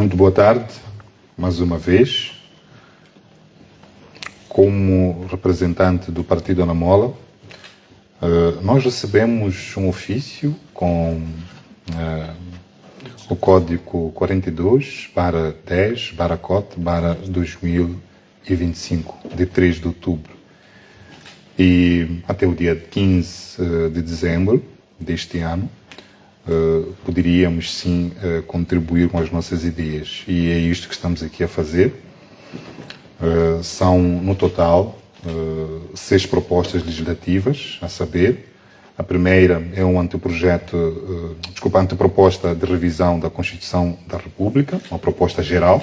Muito boa tarde, mais uma vez. Como representante do Partido Anamola, nós recebemos um ofício com o código 42/10/COT/2025, de 3 de outubro. E até o dia 15 de dezembro deste ano, poderíamos sim contribuir com as nossas ideias. E é isto que estamos aqui a fazer. São, no total, 6 propostas legislativas, a saber, a primeira é um anteproposta de revisão da Constituição da República, uma proposta geral,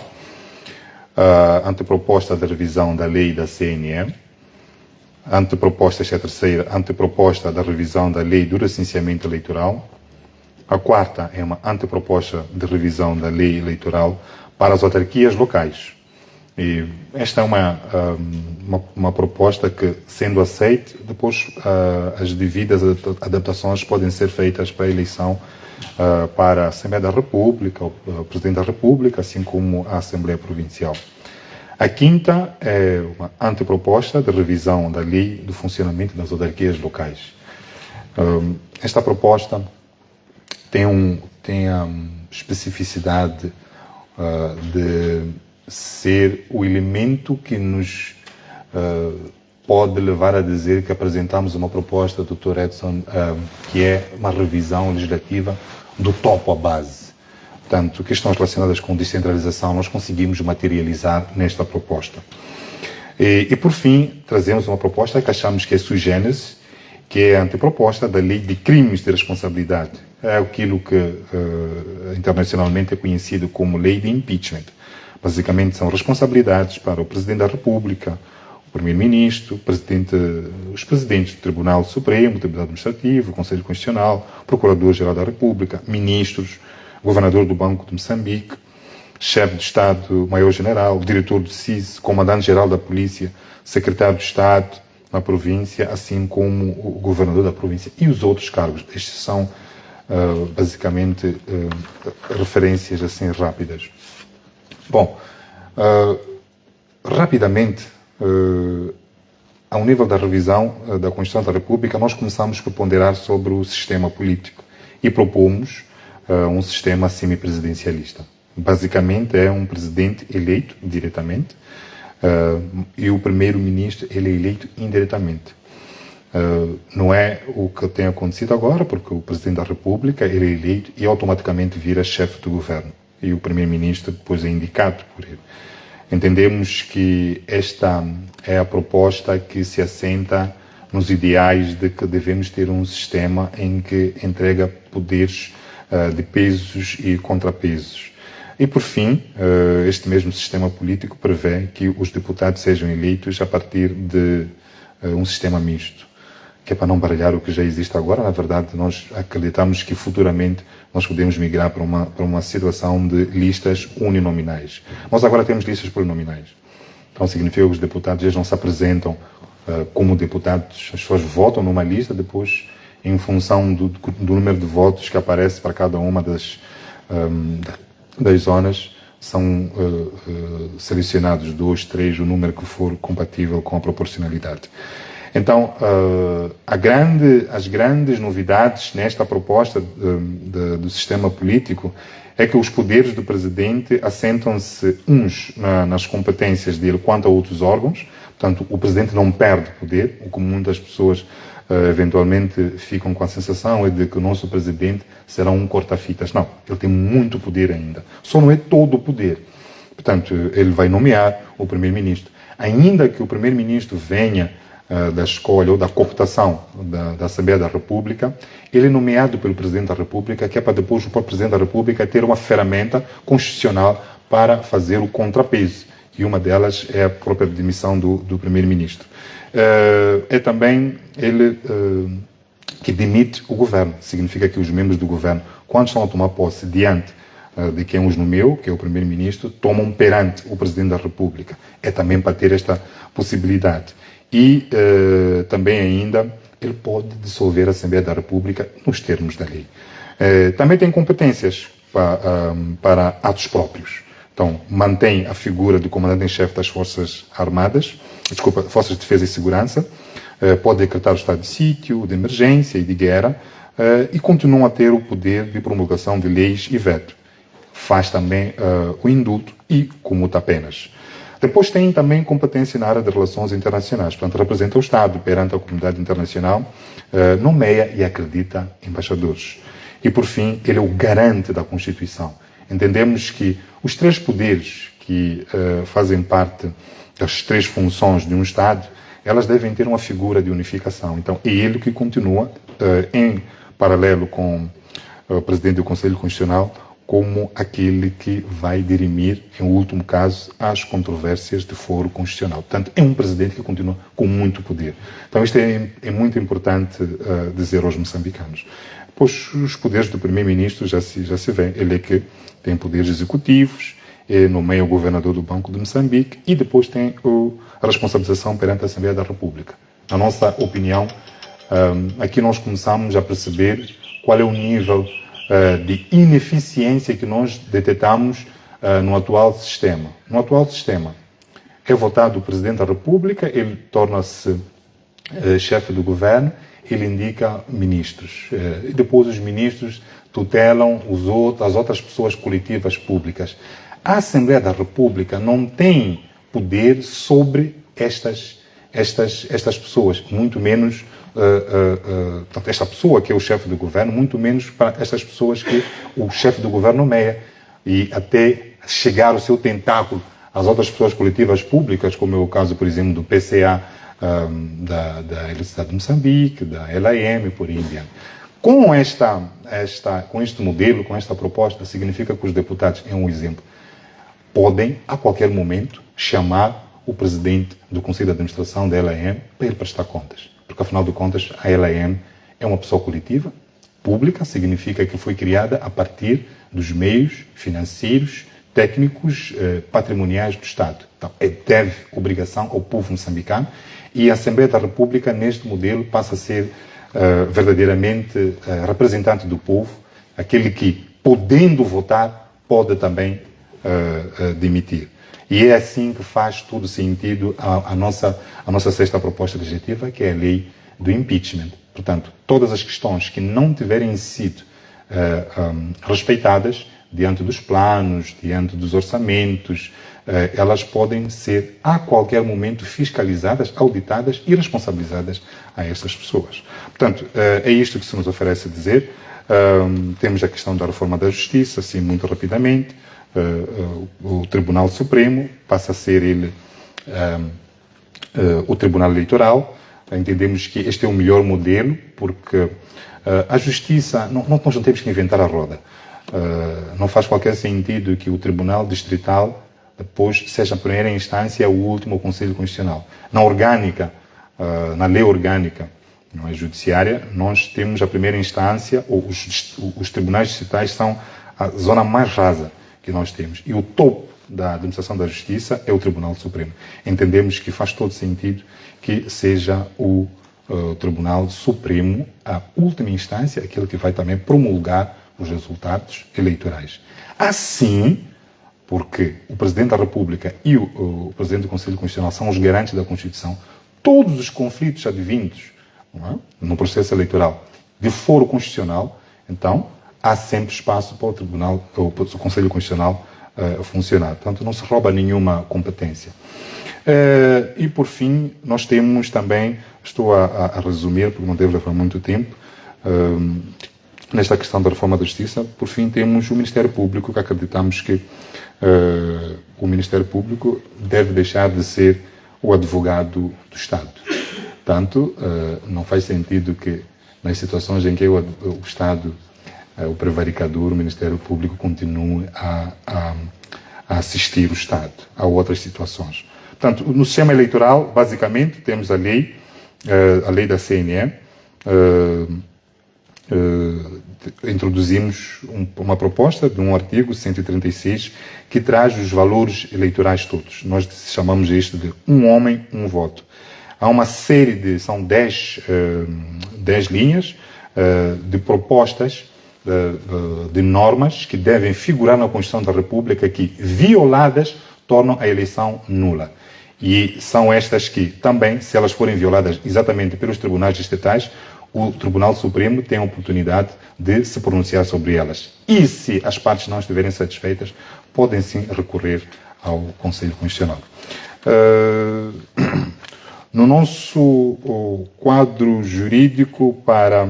a anteproposta de revisão da lei da CNE, esta é a terceira, anteproposta da revisão da lei do recenseamento eleitoral, a quarta é uma anteproposta de revisão da lei eleitoral para as autarquias locais. E esta é uma proposta que, sendo aceita, depois as devidas adaptações podem ser feitas para a eleição para a Assembleia da República, o Presidente da República, assim como a Assembleia Provincial. A quinta é uma anteproposta de revisão da lei do funcionamento das autarquias locais. Esta proposta tem a especificidade de ser o elemento que nos pode levar a dizer que apresentamos uma proposta, Dr. Edson, que é uma revisão legislativa do topo à base. Portanto, questões relacionadas com descentralização nós conseguimos materializar nesta proposta. E por fim, trazemos uma proposta que achamos que é sui generis, que é a anteproposta da Lei de Crimes de Responsabilidade. É aquilo que internacionalmente é conhecido como Lei de Impeachment. Basicamente são responsabilidades para o Presidente da República, o Primeiro-Ministro, os Presidentes do Tribunal Supremo, Tribunal Administrativo, Conselho Constitucional, Procurador-Geral da República, Ministros, Governador do Banco de Moçambique, Chefe de Estado-Maior-General, Diretor do CIS, Comandante-Geral da Polícia, Secretário de Estado na província, assim como o Governador da província e os outros cargos. Estes são, basicamente, referências assim rápidas. Bom, rapidamente, ao nível da revisão da Constituição da República, nós começamos a ponderar sobre o sistema político e propomos um sistema semipresidencialista. Basicamente, é um presidente eleito diretamente e o primeiro-ministro ele é eleito indiretamente. Não é o que tem acontecido agora, porque o presidente da República ele é eleito e automaticamente vira chefe do governo. E o primeiro-ministro depois é indicado por ele. Entendemos que esta é a proposta que se assenta nos ideais de que devemos ter um sistema em que entrega poderes de pesos e contrapesos. E, por fim, este mesmo sistema político prevê que os deputados sejam eleitos a partir de um sistema misto, que é para não baralhar o que já existe agora. Na verdade, nós acreditamos que futuramente nós podemos migrar para uma situação de listas uninominais. Nós agora temos listas plurinominais. Então, significa que os deputados eles não se apresentam como deputados, as pessoas votam numa lista, depois, em função do número de votos que aparece para cada uma das zonas, são selecionados 2, 3, o número que for compatível com a proporcionalidade. Então, as grandes novidades nesta proposta do sistema político é que os poderes do presidente assentam-se uns nas competências dele quanto a outros órgãos. Portanto, o presidente não perde poder, como muitas pessoas eventualmente ficam com a sensação de que o nosso presidente será um corta-fitas. Não, ele tem muito poder ainda. Só não é todo o poder. Portanto, ele vai nomear o primeiro-ministro. Ainda que o primeiro-ministro venha da escolha ou da cooptação da Assembleia da República, ele é nomeado pelo Presidente da República, que é para depois o próprio Presidente da República ter uma ferramenta constitucional para fazer o contrapeso. E uma delas é a própria demissão do Primeiro-Ministro. É também ele que demite o governo. Significa que os membros do governo, quando estão a tomar posse diante de quem os nomeou, que é o Primeiro-Ministro, tomam perante o Presidente da República. É também para ter esta possibilidade. E também ainda ele pode dissolver a Assembleia da República nos termos da lei. Também tem competências para atos próprios. Então, mantém a figura do comandante-em-chefe das Forças Armadas, Forças de Defesa e Segurança, pode decretar o estado de sítio, de emergência e de guerra, e continua a ter o poder de promulgação de leis e veto. Faz também o indulto e comuta penas. Depois tem também competência na área de relações internacionais, portanto representa o Estado perante a comunidade internacional, nomeia e acredita embaixadores. E por fim, ele é o garante da Constituição. Entendemos que os três poderes que fazem parte das três funções de um Estado, elas devem ter uma figura de unificação. Então, é ele que continua, em paralelo com o Presidente do Conselho Constitucional, como aquele que vai dirimir, em último caso, as controvérsias de foro constitucional. Portanto, é um Presidente que continua com muito poder. Então, isto é muito importante dizer aos moçambicanos. Pois os poderes do Primeiro-Ministro já se vê. Ele é que tem poderes executivos, nomeia o governador do Banco de Moçambique e depois tem a responsabilização perante a Assembleia da República. Na nossa opinião, aqui nós começamos a perceber qual é o nível de ineficiência que nós detectamos no atual sistema. No atual sistema, é votado o Presidente da República, ele torna-se chefe do governo, ele indica ministros. E depois os ministros tutelam as outras pessoas coletivas públicas. A Assembleia da República não tem poder sobre estas pessoas, muito menos esta pessoa que é o chefe do governo, muito menos para estas pessoas que o chefe do governo nomeia, e até chegar o seu tentáculo às outras pessoas coletivas públicas, como é o caso, por exemplo, do PCA, da Eletricidade de Moçambique, da LAM, por aí em diante. Com este modelo, com esta proposta, significa que os deputados, é um exemplo, podem, a qualquer momento, chamar o presidente do Conselho de Administração da LAM para ele prestar contas. Porque, afinal de contas, a LAM é uma pessoa coletiva, pública, significa que foi criada a partir dos meios financeiros, técnicos, patrimoniais do Estado. Então, deve obrigação ao povo moçambicano, e a Assembleia da República, neste modelo, passa a ser verdadeiramente representante do povo, aquele que, podendo votar, pode também demitir. E é assim que faz todo sentido a nossa sexta proposta legislativa, que é a lei do impeachment. Portanto, todas as questões que não tiverem sido respeitadas diante dos planos, diante dos orçamentos, elas podem ser a qualquer momento fiscalizadas, auditadas e responsabilizadas a essas pessoas. Portanto, é isto que se nos oferece a dizer. Temos a questão da reforma da justiça, assim, muito rapidamente. O Tribunal Supremo passa a ser ele o Tribunal Eleitoral. Entendemos que este é o melhor modelo, porque a justiça, nós não temos que inventar a roda. Não faz qualquer sentido que o Tribunal Distrital depois seja a primeira instância ou o último Conselho Constitucional. Na orgânica, na lei orgânica, não é judiciária, nós temos a primeira instância, ou os tribunais distritais são a zona mais rasa que nós temos. E o topo da administração da justiça é o Tribunal Supremo. Entendemos que faz todo sentido que seja o Tribunal Supremo a última instância, aquele que vai também promulgar os resultados eleitorais. Assim, porque o Presidente da República e o Presidente do Conselho Constitucional são os garantes da Constituição, todos os conflitos advindos no processo eleitoral de foro constitucional, então, há sempre espaço para o Tribunal, ou para o Conselho Constitucional funcionar. Portanto, não se rouba nenhuma competência. E, por fim, nós temos também, estou a resumir, porque não deve levar muito tempo, nesta questão da reforma da Justiça, por fim, temos o Ministério Público, que acreditamos que o Ministério Público deve deixar de ser o advogado do Estado. Portanto, não faz sentido que, nas situações em que o Estado, o prevaricador, o Ministério Público, continue a assistir o Estado a outras situações. Portanto, no sistema eleitoral, basicamente, temos a lei da CNE, introduzimos uma proposta de um artigo 136 que traz os valores eleitorais todos. Nós chamamos isto de um homem, um voto. Há uma série são 10 linhas de propostas de normas que devem figurar na Constituição da República que, violadas, tornam a eleição nula. E são estas que, também, se elas forem violadas exatamente pelos tribunais distritais, o Tribunal Supremo tem a oportunidade de se pronunciar sobre elas. E se as partes não estiverem satisfeitas, podem sim recorrer ao Conselho Constitucional. No nosso quadro jurídico para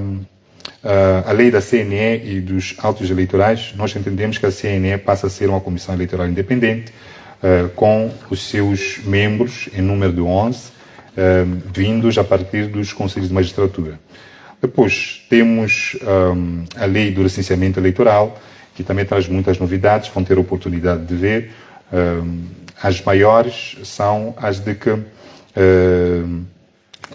a lei da CNE e dos autos eleitorais, nós entendemos que a CNE passa a ser uma comissão eleitoral independente, com os seus membros, em número de 11, vindos a partir dos conselhos de magistratura. Depois temos a lei do licenciamento eleitoral, que também traz muitas novidades, vão ter a oportunidade de ver. As maiores são as de que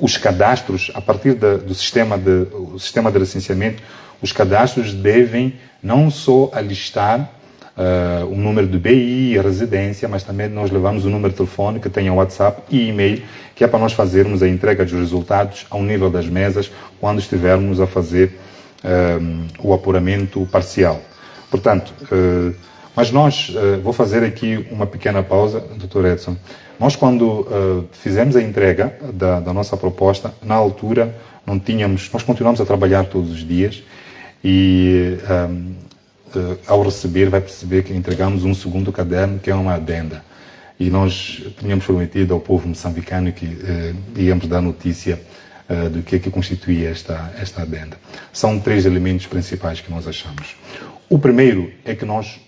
os cadastros, a partir do sistema de licenciamento, os cadastros devem não só alistar o número do BI, a residência, mas também nós levamos o número de telefone que tenha WhatsApp e e-mail, que é para nós fazermos a entrega dos resultados ao nível das mesas quando estivermos a fazer o apuramento parcial. Portanto, mas nós, vou fazer aqui uma pequena pausa, Dr. Edson. Nós, quando fizemos a entrega da nossa proposta, na altura, nós continuamos a trabalhar todos os dias e ao receber, vai perceber que entregamos um segundo caderno, que é uma adenda. E nós tínhamos prometido ao povo moçambicano que íamos dar notícia do que constituía esta adenda. São 3 elementos principais que nós achamos. O primeiro é que nós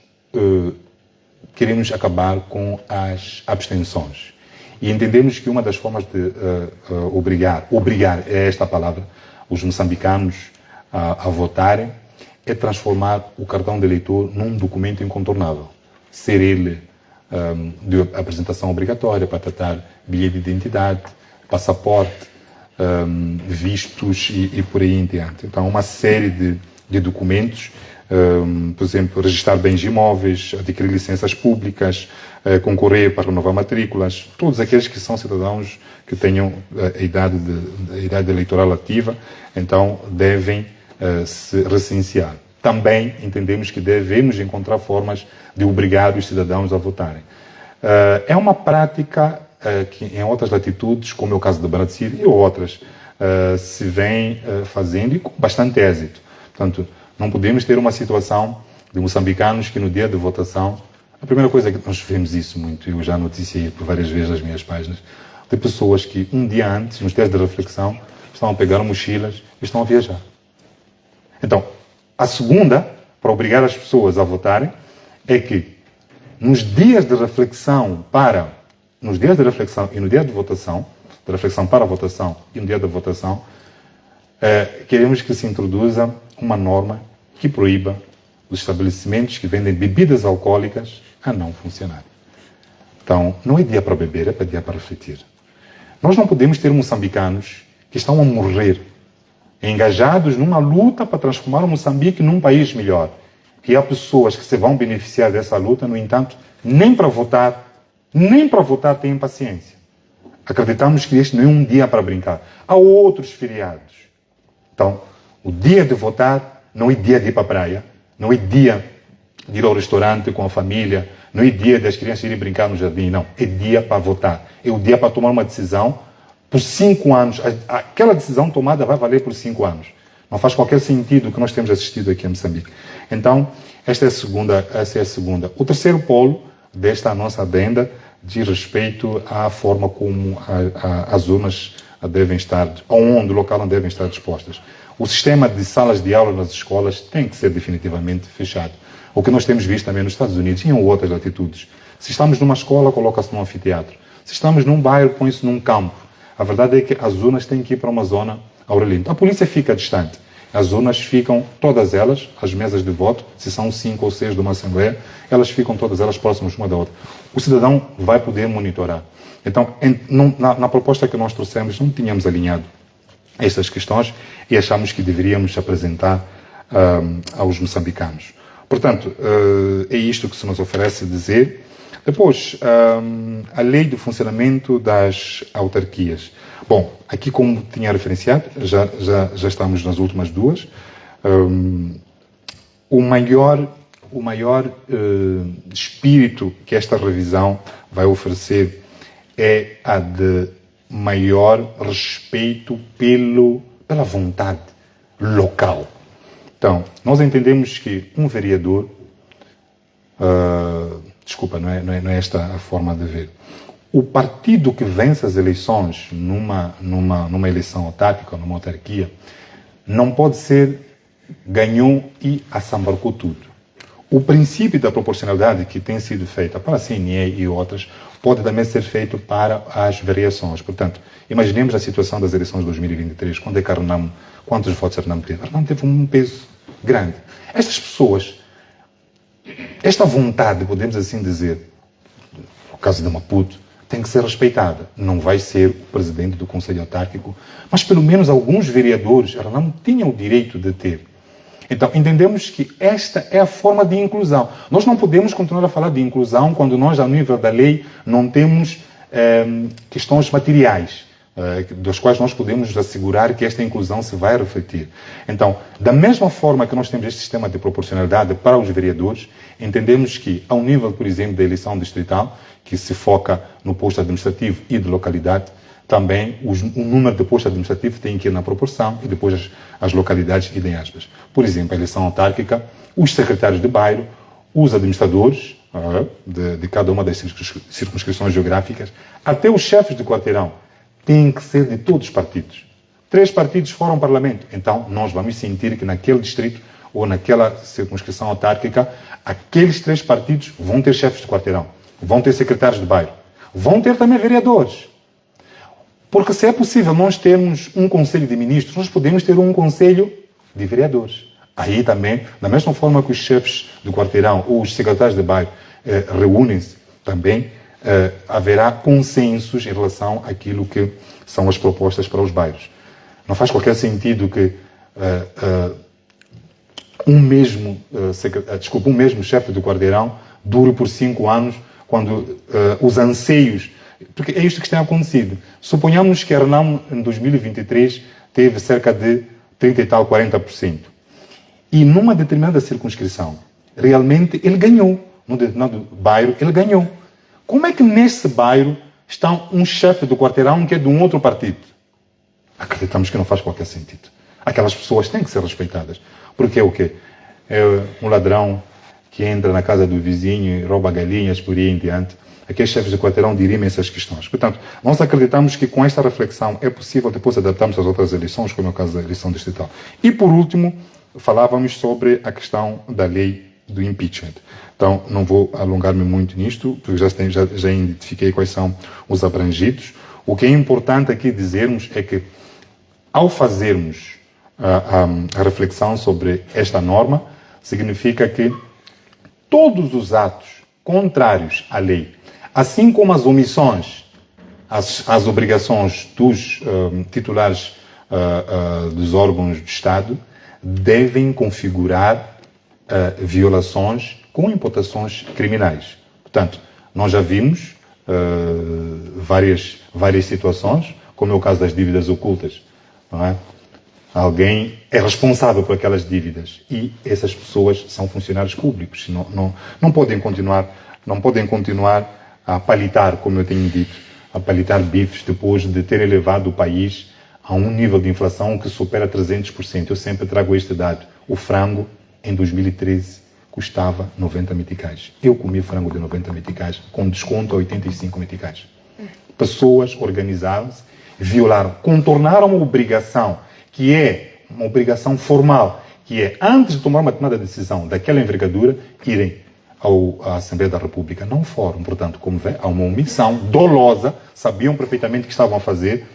queremos acabar com as abstenções. E entendemos que uma das formas de obrigar é esta palavra, os moçambicanos a votarem, é transformar o cartão de eleitor num documento incontornável. Ser ele de apresentação obrigatória para tratar bilhete de identidade, passaporte, vistos e por aí em diante. Então, uma série de documentos, por exemplo, registrar bens imóveis, adquirir licenças públicas, concorrer para renovar matrículas, todos aqueles que são cidadãos que tenham a idade eleitoral ativa, então devem se recensear. Também entendemos que devemos encontrar formas de obrigar os cidadãos a votarem. É uma prática que em outras latitudes, como é o caso do Brasil e outras, se vem fazendo e com bastante êxito. Portanto, não podemos ter uma situação de moçambicanos que no dia de votação, a primeira coisa que nós vemos isso muito, eu já noticiei por várias vezes nas minhas páginas, de pessoas que um dia antes, nos dias de reflexão, estão a pegar mochilas e estão a viajar. Então, a segunda, para obrigar as pessoas a votarem, é que nos dias de reflexão e no dia de votação, de reflexão para a votação e no dia da votação, queremos que se introduza uma norma que proíba os estabelecimentos que vendem bebidas alcoólicas a não funcionar. Então, não é dia para beber, é dia para refletir. Nós não podemos ter moçambicanos que estão a morrer engajados numa luta para transformar o Moçambique num país melhor. E há pessoas que se vão beneficiar dessa luta, no entanto, nem para votar têm paciência. Acreditamos que este não é um dia para brincar. Há outros feriados. Então, o dia de votar não é dia de ir para a praia, não é dia de ir ao restaurante com a família, não é dia das crianças irem brincar no jardim, não. É dia para votar. É o dia para tomar uma decisão por 5 anos. Aquela decisão tomada vai valer por 5 anos. Não faz qualquer sentido o que nós temos assistido aqui em Moçambique. Então, essa é a segunda. O terceiro polo desta nossa adenda diz respeito à forma como as urnas devem estar, onde o local onde devem estar dispostas. O sistema de salas de aula nas escolas tem que ser definitivamente fechado. O que nós temos visto também nos Estados Unidos e em outras latitudes. Se estamos numa escola, coloca-se num anfiteatro. Se estamos num bairro, põe-se num campo. A verdade é que as urnas têm que ir para uma zona ao ar livre. A polícia fica distante. As urnas ficam, todas elas, as mesas de voto, se são 5 ou 6 de uma assembleia, elas ficam todas elas próximas uma da outra. O cidadão vai poder monitorar. Então, na proposta que nós trouxemos, não tínhamos alinhado estas questões e achamos que deveríamos apresentar aos moçambicanos. Portanto, é isto que se nos oferece dizer. Depois, a lei de funcionamento das autarquias. Bom, aqui como tinha referenciado, já estamos nas últimas duas. o maior espírito que esta revisão vai oferecer é a de maior respeito pela vontade local. Então, nós entendemos que um vereador, desculpa, não é esta a forma de ver. O partido que vence as eleições numa eleição autárquica, numa autarquia, não pode ser ganhou e assambarcou tudo. O princípio da proporcionalidade que tem sido feita para a CNE e outras pode também ser feito para as variações. Portanto, imaginemos a situação das eleições de 2023, quando é que a Renamo, quantos votos a Renamo teve? A Renamo teve um peso grande. Estas pessoas, esta vontade, podemos assim dizer, no caso de Maputo, tem que ser respeitada. Não vai ser o presidente do Conselho Autárquico, mas pelo menos alguns vereadores, a Renamo tinham o direito de ter. Então, entendemos que esta é a forma de inclusão. Nós não podemos continuar a falar de inclusão quando nós, ao nível da lei, não temos questões materiais, das quais nós podemos assegurar que esta inclusão se vai refletir. Então, da mesma forma que nós temos este sistema de proporcionalidade para os vereadores, entendemos que, ao nível, por exemplo, da eleição distrital, que se foca no posto administrativo e de localidade, também o número de postos administrativos tem que ir na proporção e depois as localidades idem aspas. Por exemplo, a eleição autárquica, os secretários de bairro, os administradores de cada uma das circunscrições geográficas, até os chefes de quarteirão, têm que ser de todos os partidos. 3 partidos fora um parlamento. Então, nós vamos sentir que naquele distrito ou naquela circunscrição autárquica, aqueles 3 partidos vão ter chefes de quarteirão, vão ter secretários de bairro, vão ter também vereadores. Porque se é possível nós termos um conselho de ministros, nós podemos ter um conselho de vereadores. Aí também, da mesma forma que os chefes do quarteirão ou os secretários de bairro reúnem-se, também haverá consensos em relação àquilo que são as propostas para os bairros. Não faz qualquer sentido que um mesmo chefe do quarteirão dure por 5 anos quando os anseios. Porque é isto que tem acontecido. Suponhamos que a Renamo, em 2023, teve cerca de 30 e tal, 40%. E numa determinada circunscrição, realmente ele ganhou. Num determinado bairro, ele ganhou. Como é que nesse bairro está um chefe do quarteirão que é de um outro partido? Acreditamos que não faz qualquer sentido. Aquelas pessoas têm que ser respeitadas. Porque é o quê? É um ladrão que entra na casa do vizinho e rouba galinhas por aí em diante. Aqueles chefes de quarteirão dirimem essas questões. Portanto, nós acreditamos que com esta reflexão é possível depois adaptarmos às outras eleições, como é o caso da eleição distrital. E, por último, falávamos sobre a questão da lei do impeachment. Então, não vou alongar-me muito nisto, porque já identifiquei quais são os abrangidos. O que é importante aqui dizermos é que, ao fazermos a reflexão sobre esta norma, significa que todos os atos contrários à lei, assim como as omissões às obrigações dos titulares dos órgãos do Estado, devem configurar violações com imputações criminais. Portanto, nós já vimos várias situações, como é o caso das dívidas ocultas. Não é? Alguém é responsável por aquelas dívidas e essas pessoas são funcionários públicos. Não podem continuar a palitar, como eu tenho dito, a palitar bifes depois de terem levado o país a um nível de inflação que supera 300%. Eu sempre trago este dado. O frango, em 2013, custava 90 meticais. Eu comi frango de 90 meticais com desconto a 85 meticais. Pessoas organizaram-se, violaram, contornaram uma obrigação, que é uma obrigação formal, que é, antes de tomar uma determinada decisão daquela envergadura, irem à Assembleia da República. Não foram, portanto, como vê, há uma omissão dolosa, sabiam perfeitamente o que estavam a fazer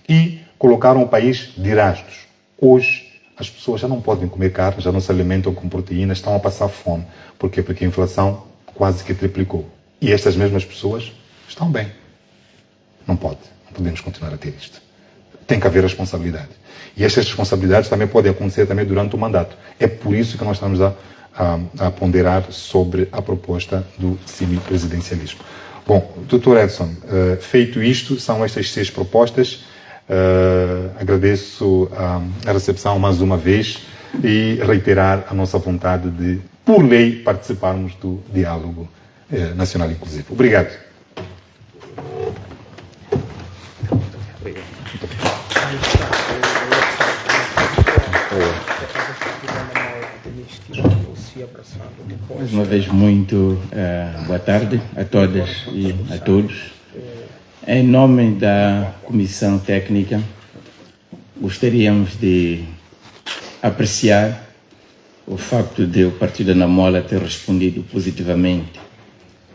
e colocaram o país de rastros. Hoje, as pessoas já não podem comer carne, já não se alimentam com proteínas, estão a passar fome. Por quê? Porque a inflação quase que triplicou. E estas mesmas pessoas estão bem. Não podemos continuar a ter isto. Tem que haver responsabilidade. E estas responsabilidades também podem acontecer também durante o mandato. É por isso que nós estamos a ponderar sobre a proposta do semipresidencialismo. Bom, Dr. Edson, feito isto, são estas 6 propostas. Agradeço a recepção mais uma vez. e reiterar a nossa vontade de, por lei, participarmos do diálogo nacional inclusivo. Obrigado. Mais uma vez, muito boa tarde a todas e a todos. Em nome da Comissão Técnica, gostaríamos de apreciar o facto de o Partido Anamola ter respondido positivamente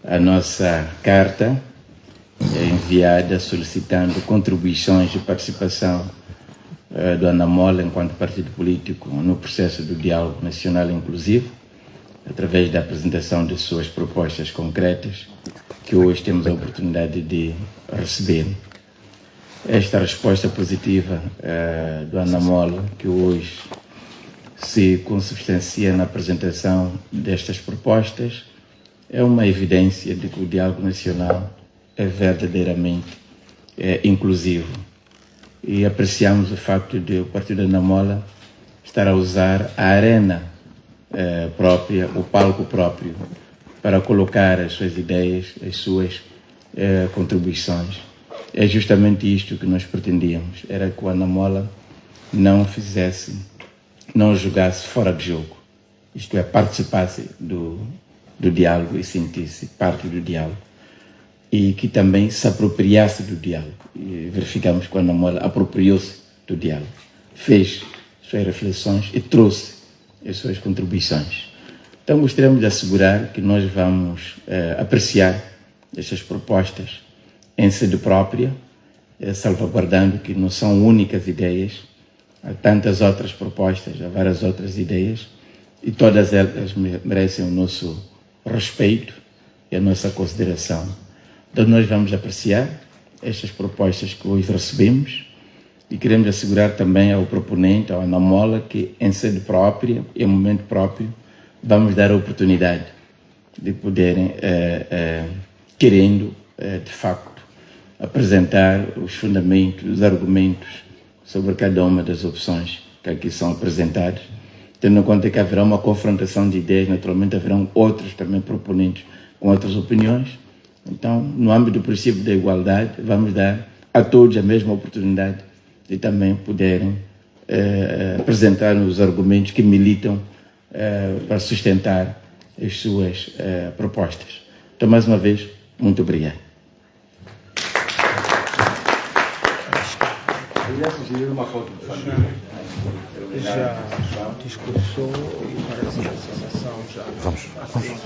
à nossa carta enviada solicitando contribuições de participação do Anamola enquanto partido político no processo do diálogo nacional inclusivo, através da apresentação de suas propostas concretas, que hoje temos a oportunidade de receber. Esta resposta positiva do Anamola, que hoje se consubstancia na apresentação destas propostas, é uma evidência de que o diálogo nacional é verdadeiramente inclusivo. E apreciamos o facto de o Partido Anamola estar a usar a arena própria, o palco próprio, para colocar as suas ideias, as suas contribuições. É justamente isto que nós pretendíamos, era que o Anamola não jogasse fora de jogo, isto é, participasse do diálogo e sentisse parte do diálogo, e que também se apropriasse do diálogo. E verificamos que o Anamola apropriou-se do diálogo, fez suas reflexões e trouxe as suas contribuições. Então gostaríamos de assegurar que nós vamos apreciar estas propostas em sede própria, salvaguardando que não são únicas ideias, há tantas outras propostas, há várias outras ideias, e todas elas merecem o nosso respeito e a nossa consideração. Então nós vamos apreciar estas propostas que hoje recebemos e queremos assegurar também ao proponente, ao Anamola, que em sede própria, em momento próprio, vamos dar a oportunidade de poderem, querendo, de facto, apresentar os fundamentos, os argumentos sobre cada uma das opções que aqui são apresentadas, tendo em conta que haverá uma confrontação de ideias, naturalmente haverão outros também proponentes com outras opiniões. Então, no âmbito do princípio da igualdade, vamos dar a todos a mesma oportunidade de também poderem apresentar os argumentos que militam para sustentar as suas propostas. Então, mais uma vez, muito obrigado. Já discursou e parece que a sensação já... Vamos.